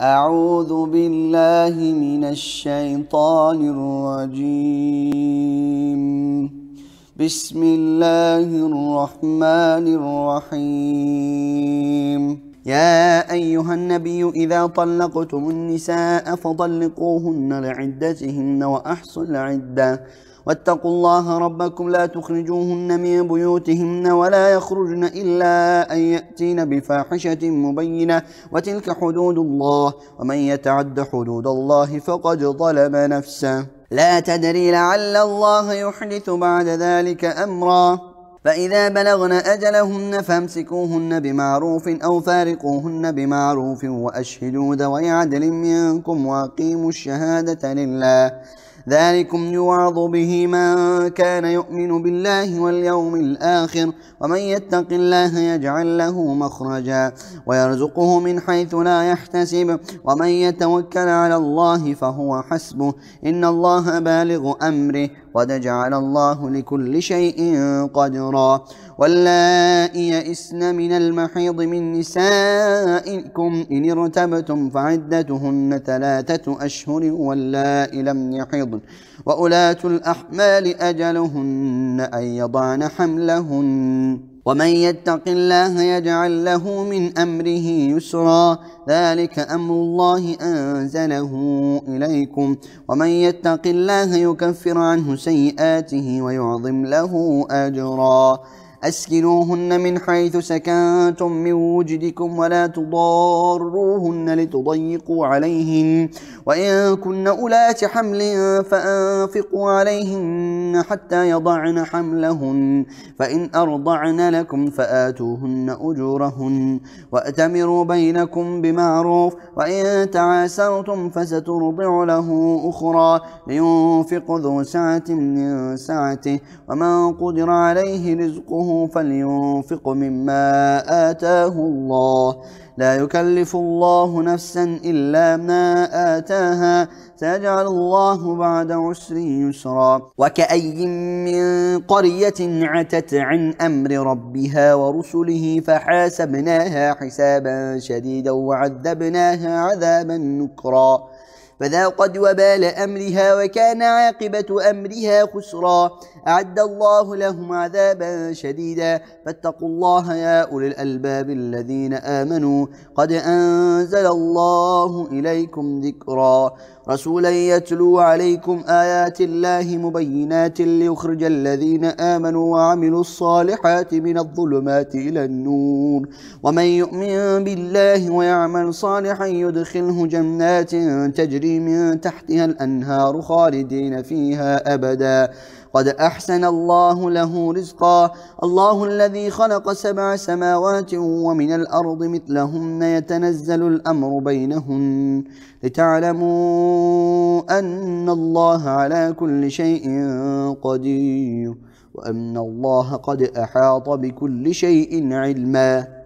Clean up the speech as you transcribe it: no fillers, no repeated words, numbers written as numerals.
أعوذ بالله من الشيطان الرجيم. بسم الله الرحمن الرحيم. يا أيها النبي إذا طلقتم النساء فطلقوهن لعدتهن وأحصوا العدة واتقوا الله ربكم لا تخرجوهن من بيوتهن ولا يخرجن إلا أن يأتين بفاحشة مبينة وتلك حدود الله ومن يتعد حدود الله فقد ظلم نفسه لا تدري لعل الله يحدث بعد ذلك أمرا فإذا بلغن أجلهن فامسكوهن بمعروف أو فارقوهن بمعروف وأشهدوا ذوي عدل منكم وأقيموا الشهادة لله ذلكم يوعظ به من كان يؤمن بالله واليوم الآخر ومن يتق الله يجعل له مخرجا ويرزقه من حيث لا يحتسب ومن يتوكل على الله فهو حسبه إن الله بالغ أمره قد جعل الله لكل شيء قدرا واللائي يئسن من المحيض من نسائكم إن ارتبتم فعدتهن 3 أشهر واللائي لم يحضن وأولاة الأحمال أجلهن أن يضعن حملهن ومن يتق الله يجعل له من أمره يسرا ذلك أمر الله أنزله إليكم ومن يتق الله يكفر عنه سيئاته ويعظم له أجرا أسكنوهن من حيث سكنتم من وجدكم ولا تضاروهن لتضيقوا عليهن وإن كن أولات حمل فأنفقوا عليهن حتى يضعن حملهن فإن أرضعن لكم فآتوهن أجورهن وأتمروا بينكم بمعروف وإن تعاسرتم فسترضع له أخرى لينفق ذو سعة من سعته ومن قدر عليه رزقه فلينفق مما آتاه الله لا يكلف الله نفسا إلا ما آتاها سيجعل الله بعد عسر يسرا وكأي من قرية عتت عن أمر ربها ورسله فحاسبناها حسابا شديدا وعذبناها عذابا نكرا فذاقت وبال أمرها وكان عاقبة أمرها خسرا أعد الله لهم عذابا شديدا فاتقوا الله يا أولي الألباب الذين آمنوا قد أنزل الله إليكم ذكرا رسولا يتلو عليكم آيات الله مبينات ليخرج الذين آمنوا وعملوا الصالحات من الظلمات إلى النور ومن يؤمن بالله ويعمل صالحا يدخله جنات تجري من تحتها الأنهار خالدين فيها أبدا قد أحسن الله له رزقا الله الذي خلق 7 سماوات ومن الأرض مثلهن يتنزل الأمر بينهن لتعلموا أن الله على كل شيء قدير وأن الله قد أحاط بكل شيء علما